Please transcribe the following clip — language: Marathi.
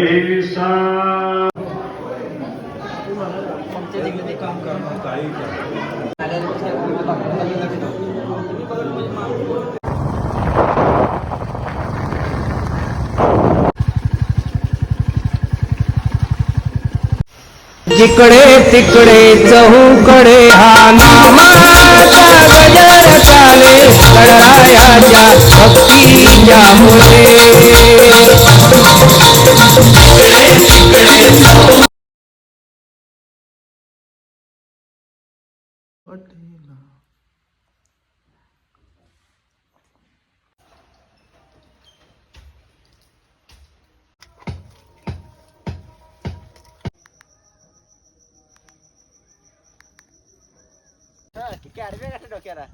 ऐसा जिकडे तिकडे चहूकडे हा नामाचा गजर चाले गणरायाच्या भक्तीच्या मुळे किती आडवे का डोक्याला